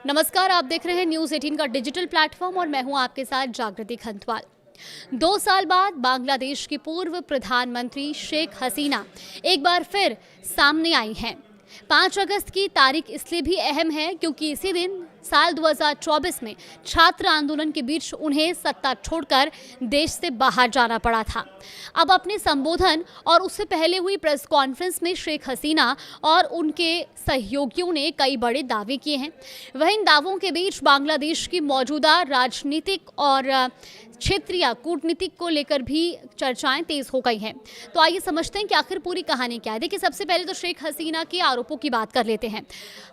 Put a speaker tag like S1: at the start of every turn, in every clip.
S1: नमस्कार, आप देख रहे हैं न्यूज़ 18 का डिजिटल प्लेटफॉर्म और मैं हूं आपके साथ जागृति खंतवाल। 2 साल बाद बांग्लादेश की पूर्व प्रधानमंत्री शेख हसीना एक बार फिर सामने आई हैं। 5 अगस्त की तारीख इसलिए भी अहम है क्योंकि इसी दिन साल 2024 में छात्र आंदोलन के बीच उन्हें सत्ता छोड़कर देश से बाहर जाना पड़ा था। अब अपने संबोधन और उससे पहले हुई प्रेस कॉन्फ्रेंस में शेख हसीना और उनके सहयोगियों ने कई बड़े दावे किए हैं। वहीं इन दावों के बीच बांग्लादेश की मौजूदा राजनीतिक और क्षेत्रीय कूटनीतिक को लेकर भी चर्चाएं तेज हो गई हैं। तो आइए समझते हैं कि आखिर पूरी कहानी क्या है। देखिए, सबसे पहले तो शेख हसीना के आरोपों की बात कर लेते हैं।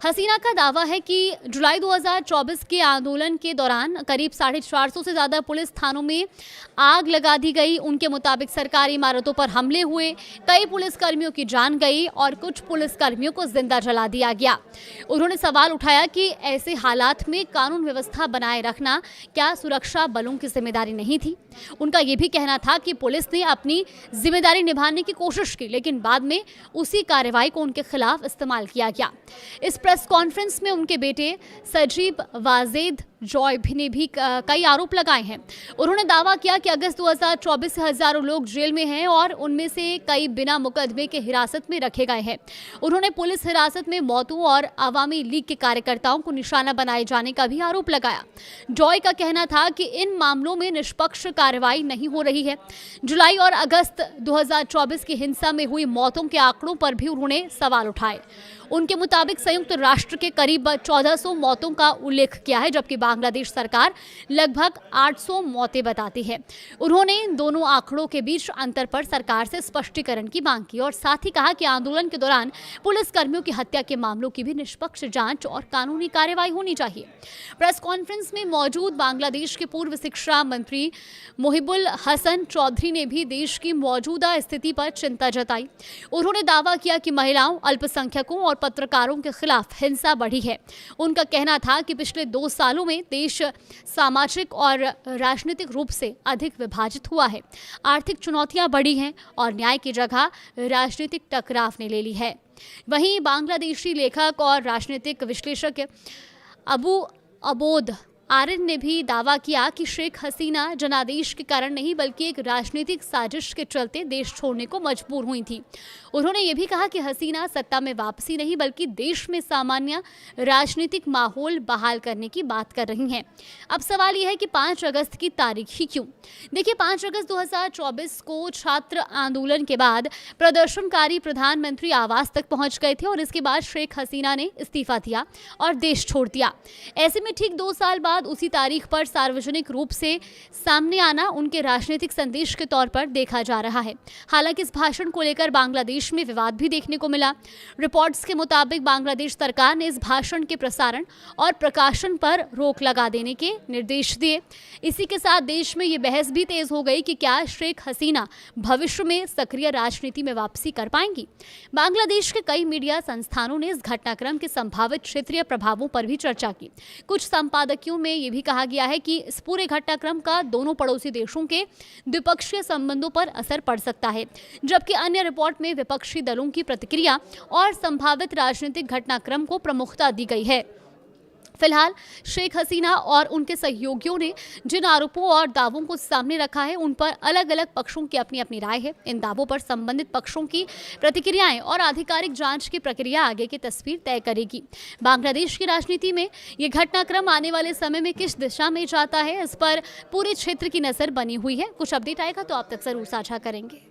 S1: हसीना का दावा है कि जुलाई 2024 के आंदोलन के दौरान करीब 450 से ज़्यादा पुलिस थानों में आग लगा दी गई। उनके मुताबिक सरकारी इमारतों पर हमले हुए, कई पुलिसकर्मियों की जान गई और कुछ पुलिसकर्मियों को जिंदा जला दिया गया। उन्होंने सवाल उठाया कि ऐसे हालात में कानून व्यवस्था बनाए रखना क्या सुरक्षा बलों की जिम्मेदारी नहीं थी। उनका यह भी कहना था कि पुलिस ने अपनी जिम्मेदारी निभाने की कोशिश की, लेकिन बाद में उसी कार्रवाई को उनके खिलाफ इस्तेमाल किया गया। इस प्रेस कॉन्फ्रेंस में उनके बेटे सजीब वाजेद जॉय ने भी कई आरोप लगाए हैं। उन्होंने दावा किया कि अगस्त 2024 से हजारों लोग जेल में हैं और उनमें से कई बिना मुकदमे के हिरासत में रखे गए हैं। उन्होंने पुलिस हिरासत में मौतों और अवामी लीग के कार्यकर्ताओं को निशाना बनाए जाने का भी आरोप लगाया। जॉय का कहना था कि इन मामलों में निष्पक्ष कार्रवाई नहीं हो रही है। जुलाई और अगस्त 2024 की हिंसा में हुई मौतों के आंकड़ों पर भी उन्होंने सवाल उठाए। उनके मुताबिक संयुक्त राष्ट्र के करीब 1400 मौतों का उल्लेख किया है, जबकि बांग्लादेश सरकार लगभग 800 मौतें बताती है। उन्होंने इन दोनों आंकड़ों के बीच अंतर पर सरकार से स्पष्टीकरण की मांग की और साथ ही कहा कि आंदोलन के दौरान पुलिसकर्मियों की हत्या के मामलों की भी निष्पक्ष जांच और कानूनी कार्रवाई होनी चाहिए। प्रेस कॉन्फ्रेंस में मौजूद बांग्लादेश के पूर्व शिक्षा मंत्री मोहिबुल हसन चौधरी ने भी देश की मौजूदा स्थिति पर चिंता जताई। उन्होंने दावा किया कि महिलाओं, अल्पसंख्यकों और पत्रकारों के खिलाफ हिंसा बढ़ी है। उनका कहना था कि पिछले 2 सालों में देश सामाजिक और राजनीतिक रूप से अधिक विभाजित हुआ है। आर्थिक चुनौतियां बढ़ी हैं और न्याय की जगह राजनीतिक टकराव ने ले ली है। वहीं बांग्लादेशी लेखक और राजनीतिक विश्लेषक अबू अबोद आर्यन ने भी दावा किया कि शेख हसीना जनादेश के कारण नहीं बल्कि एक राजनीतिक साजिश के चलते देश छोड़ने को मजबूर हुई थी। उन्होंने ये भी कहा कि हसीना सत्ता में वापसी नहीं बल्कि देश में सामान्य राजनीतिक माहौल बहाल करने की बात कर रही हैं। अब सवाल यह है कि 5 अगस्त की तारीख ही क्यों? देखिए, 5 अगस्त 2024 को छात्र आंदोलन के बाद प्रदर्शनकारी प्रधानमंत्री आवास तक पहुंच गए थे और इसके बाद शेख हसीना ने इस्तीफा दिया और देश छोड़ दिया। ऐसे में ठीक 2 साल बाद उसी तारीख पर सार्वजनिक रूप से सामने आना उनके राजनीतिक संदेश के तौर पर देखा जा रहा है। हालांकि इस भाषण को लेकर बांग्लादेश में विवाद भी देखने को मिला। रिपोर्ट्स के मुताबिक बांग्लादेश सरकार ने इस भाषण के प्रसारण और प्रकाशन पर रोक लगा देने के निर्देश दिए। इसी के साथ देश में ये बहस भी तेज हो गई कि क्या शेख हसीना भविष्य में सक्रिय राजनीति में वापसी कर पाएंगी। बांग्लादेश के कई मीडिया संस्थानों ने इस घटनाक्रम के संभावित क्षेत्रीय प्रभावों पर भी चर्चा की। कुछ संपादकियों में ये भी कहा गया है कि इस पूरे घटनाक्रम का दोनों पड़ोसी देशों के द्विपक्षीय संबंधों पर असर पड़ सकता है, जबकि अन्य रिपोर्ट में विपक्षी दलों की प्रतिक्रिया और संभावित राजनीतिक घटनाक्रम को प्रमुखता दी गई है। फिलहाल शेख हसीना और उनके सहयोगियों ने जिन आरोपों और दावों को सामने रखा है उन पर अलग अलग पक्षों की अपनी अपनी राय है। इन दावों पर संबंधित पक्षों की प्रतिक्रियाएं और आधिकारिक जांच की प्रक्रिया आगे की तस्वीर तय करेगी। बांग्लादेश की राजनीति में ये घटनाक्रम आने वाले समय में किस दिशा में जाता है, इस पर पूरे क्षेत्र की नजर बनी हुई है। कुछ अपडेट आएगा तो आप तक जरूर साझा करेंगे।